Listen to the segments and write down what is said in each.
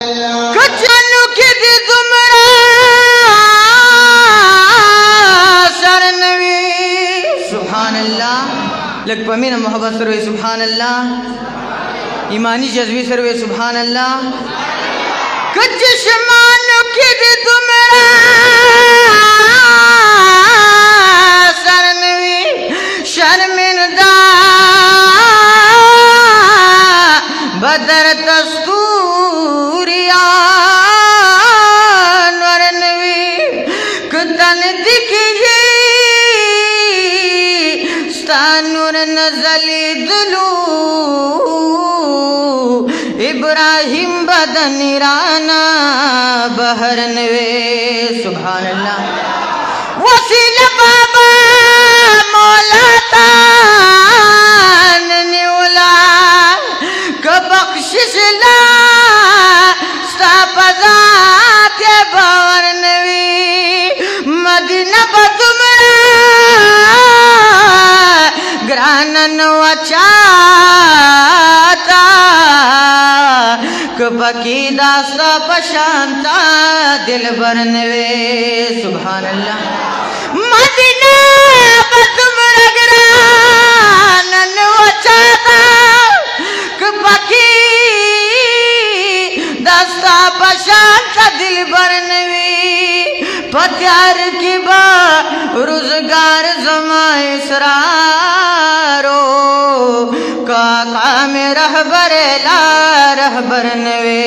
कचनु के दी तुमरा शरणवी सुभान अल्लाह लग पमीन मोहब्बत सरवे सुभान अल्लाह ईमानी जज्बी सरवे सुभान अल्लाह कचशमानु के दी तुमरा शरणवी शर्मिंदा बदर तस्तूरिया नरनवी कुतन दिखी स्तानुर नजली दुलू इब्राहिम बदनिराना बहरनवे सुभान अल्लाह वसील बाबा मौलाता बख्शिशला स्तापदा के बवरनवी मदीना बतुमरा ग्रानन वचाता कपकी दास्ता पशांता दिल बरनवे सुभान अल्लाह मदीना बतुमरा ग्रानन वचाता पकी दस्ता पशांत दिल बरनवी पत्यार की बा रोजगार जमाए सरारो काका में रहबरेला रहबरनवे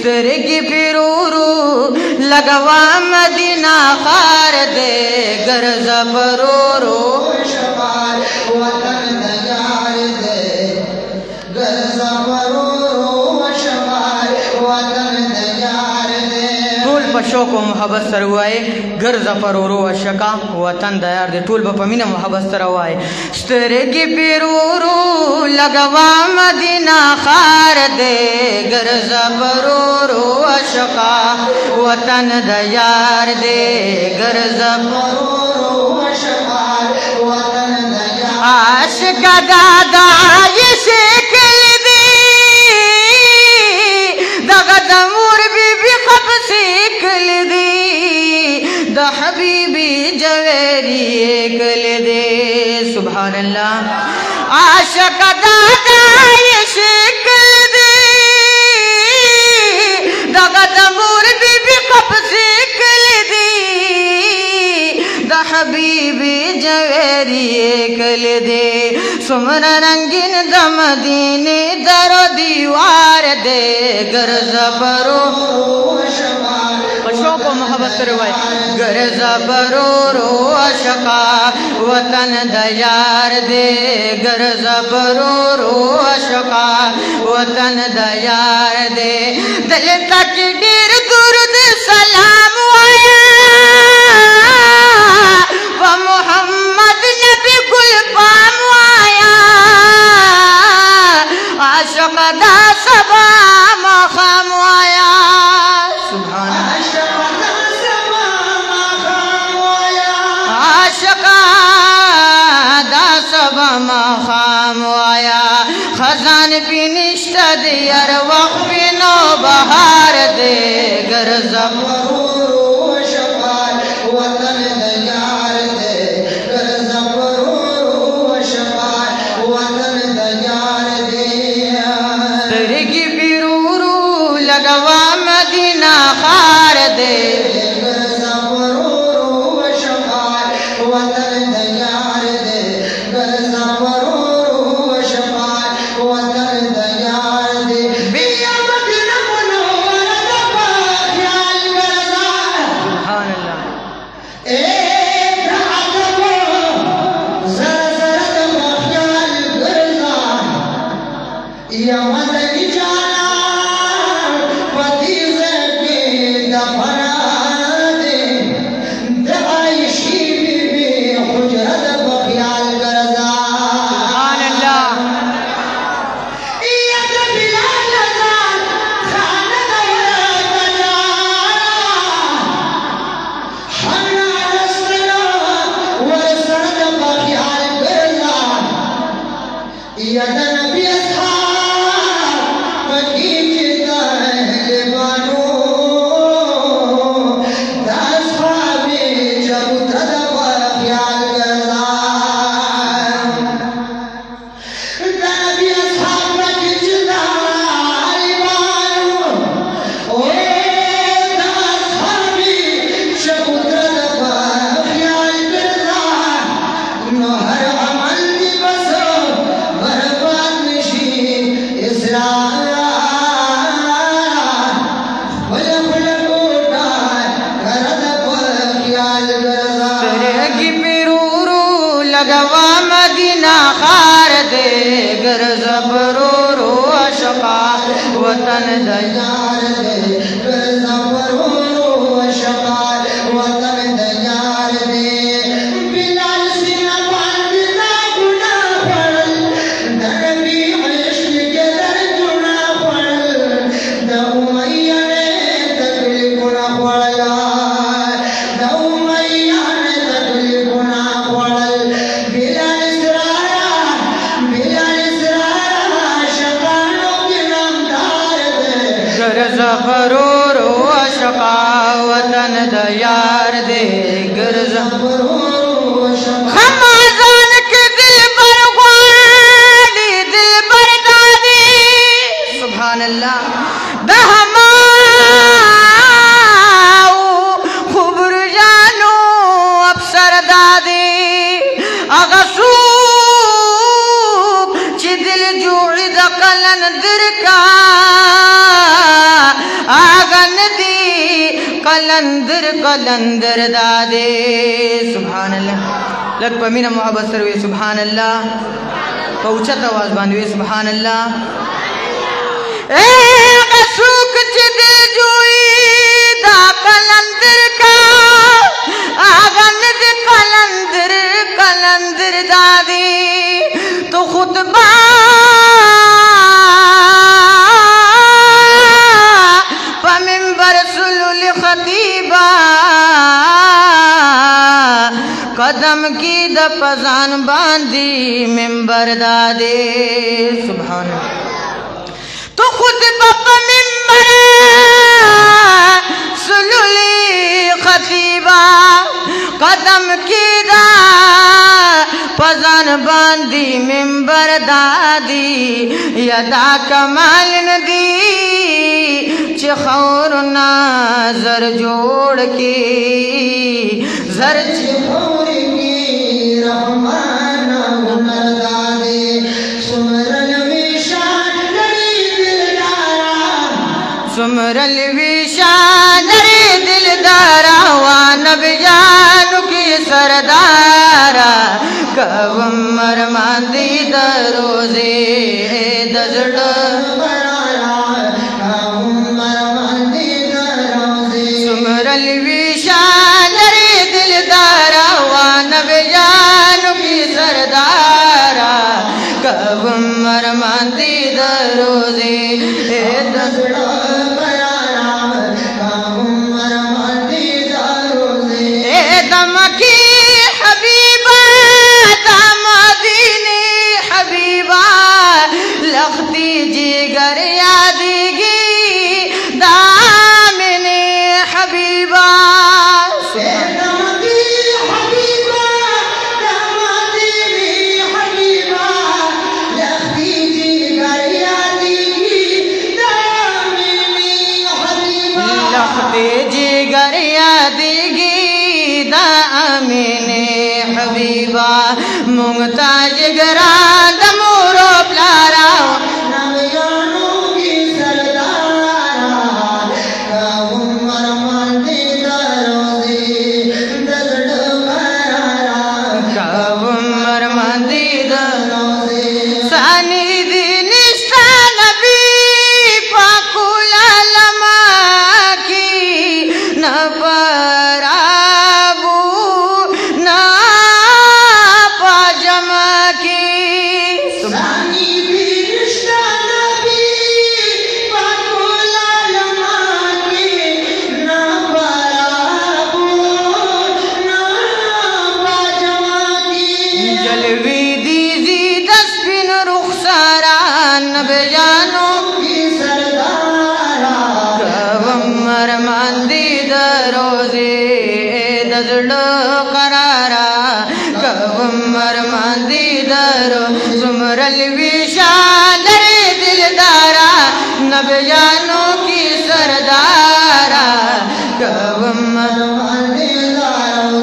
सर की फिरूरू लगवा मदीना खार दे गर्ज परोरो शो को मोहब्बत सर हुआए घर जफर रो अशका वतन दयार दे टूल बपमीना मोहब्बत सर हुआए स्तर की पिरूरू लगवा मदीना खार दे घर जफर रो अशका वतन दयार दे घर जफर रो अशका वतन दयार आशिका दादा ये शेकल दी दगदमूर बीबी खप सीकल दी द हबीबी जवेरी कल दे सुभान अल्लाह आशिक दादा ये शेकल दी दगदमूर बीबी खप सीकल दी द हबीबी जवेरी कल दे सुमर रंगीन दमदीने दरो दीवार दे गर्ज परो पशुओं को मोहब्बत करवाए गर्ज परो रो अशका वतन दयार दे गर्ज परो रो अशका वतन दयार दे दिल तक डेर दुर्द सलाम आया व मोहम्मद नबी गुल पाम आया आशिक दा सबा मखाम आया सुभान आशिक दा सबा मखाम आया खजान पिनिश्त दियर वक्त नो बहार दे गर्ज मदीना खार दे यमन जाना पति से दफना खार दे गर ज़बरो रो अशका वतन दयार दे गर ज़बरो रो अशका वतन दयार दे बिलाल सिंह पांडा गुना पड़ल धर्मी इश्क के दर गुना पड़ल द उमैया ने तकलीफ गुना पड़ला द उमैया ने तकलीफ गुना पड़ल बिलाल शकानो के नामदार दे गर ज़फरो रो अशका वतन दयार दे गर ज़फरो रो अशका खमाजान के दिल पर ग्वाली दिल पर दादी सुभान अल्लाह दहमाऊ खुबर जानो अफसर दादी अगसूब ची दिल जोड़ी द कलंदर का आगन दी कलंदर कलंदर दादे सुभान अल्लाह लग पमीना मोहब्बत सरवे सुभान अल्लाह पहुंचत आवाज बांधवे सुभान अल्लाह ए अगसूब ची दिल जोड़ी द कलंदर का आगन दी कलंदर कलंदर दादी तो खुतबा पमिंबर सुलुल खतीबा कदम की द पजान बांधी मिंबर दादे सुभान तो खुतबा पमिंबर सुलुल खतीबा कदम की दा पजान बांधी मिंबर दादी यदा कमाल नदी चिखौर नाजर जोड़ के जर चिखौर की रहमान हुनर दादे सुमरल विशान दिलदारा सुमरल विशान दिलदारा वा नबियान की सरदारा कब मर मांदी दरोजे दजड़ सुमरल विशाल रे दिलदारा वा नबियान की सरदारा कब मर मांदी दरोजे दजड़ दमकी हबीबा दामदीनी हबीबा लखती जिगर यादगी दामिनी हबीबा दमकी हबीबा दामदीनी हबीबा लखती जिगर यादगी दामिनी हबीबा लखती जिगर यादगी दामिने हबीबा मुमताज गरा दमोरो प्यारा नबियानो की सरदारा का उमर मांदी दरोजे दजड़ करारा का उमर मांदी दरोजे सानी दिन निष्ठा नबी पाकुल लमा की न परा करारा कबमर मांदी दरो सुमरल विशाल दिलदारा नबियानों की सरदारा कबमर मांदी दरो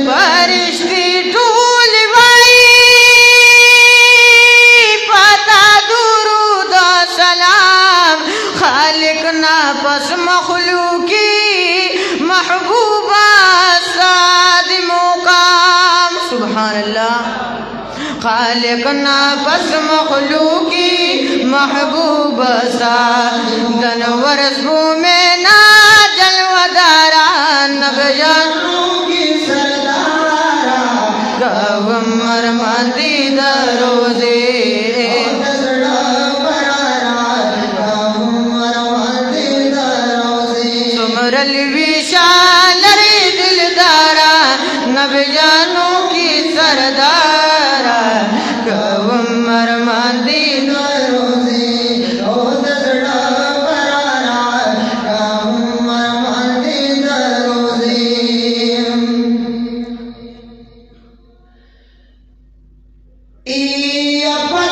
परिश्ती टूल भाई पता दुरूद सलाम खालिक ना पस मखलूकी महबूबा सा खालिक ना बस मखलूकी महबूब सा दनवरस में ना जलवदारा नबजानों की सरदारा गवमर मदीद रोजे सुमरल विशाल दिलदारा नबजानों की सरदारा गवमर मदीद रोजे ओ दसड़ा बरारा गवमर मदीद रोजे।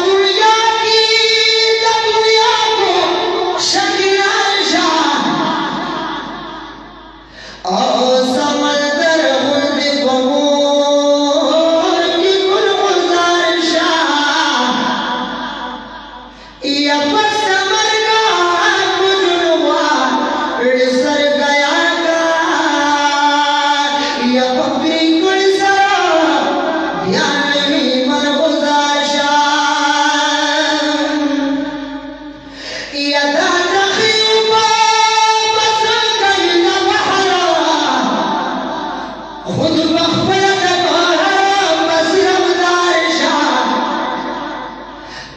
दुनिया की दुनिया को शकियाशा और समंदर गुल बबूर की गुल गुजारशा या बस समरगा गुजरवा सर गया का या पपरी गुल सरा ध्यान में मन गुजारशा या दादा खिबा बस कहीं खुद बखबर बस रमदार शाह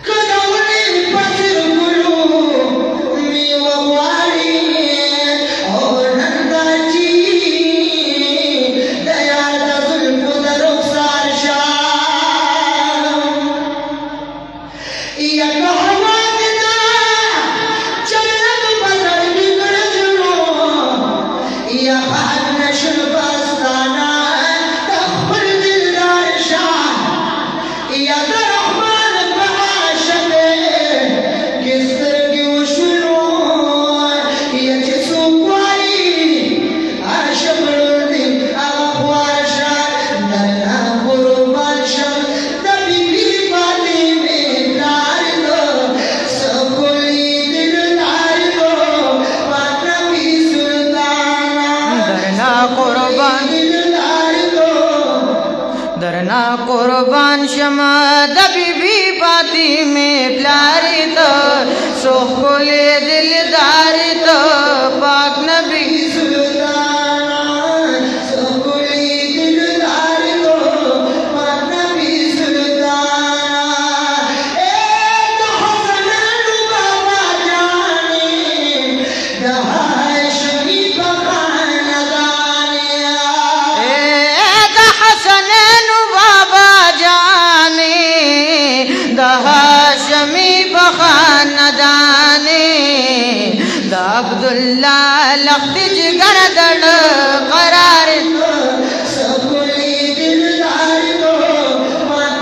कदौली पसिर गुरु मीवारी और नंदाजी दया दजुल पुदर रुखसार शाह या कहवादना जन्नत बदल बिगड़ जुनो या खाद नशल बस्ताना तखबल दिलदार शाह या रहमान बआशबे किस तरह की उशुनो या जिसो पाई आशबरुद्दीन अखवार शाह नरना कुर्बान शाह तभी भी बाती में दार दो सबुली दिलदार दो पात्रा भी सुल्ताना दरना कुर्बान दरना कुर्बान शमा दबी भी बाती में प्यारी तो सोखले दिलदार तो पाक नबी सुल्ताना सोखले दिलदार तो पाक नबी सुल्ताना एक हसन बाबा जाने दहाय शरीफ खानदानिया एक हसन बाबा जाने दहाशमी बखानदाने द अब्दुल्ला लख्तिज गरदड़ करार सबुली दिलदार दो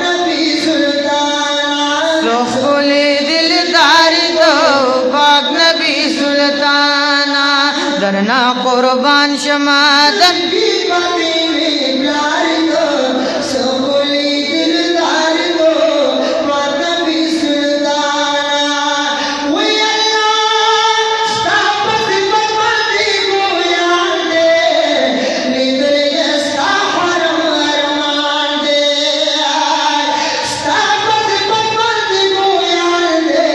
नबी सुल्ताना सबुली दिलदार दो पाक नबी सुल्ताना दरना कुर्बान शमादन भी बाती में प्यार दो सबुली दिलदार दो पाक नबी सुल्ताना वो अल्लाह स्थापत बदमती को याद दे निदर यस्ता हरम अरमान दे स्थापत बदमती को याद दे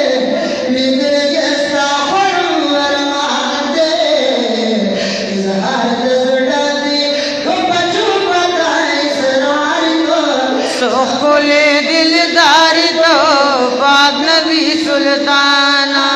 निदर यस्ता हरम अरमान दे इजहार दसड़ाती को बचू बताए सरार को सोखले दिलदार तो पाक नबी सुल्ताना।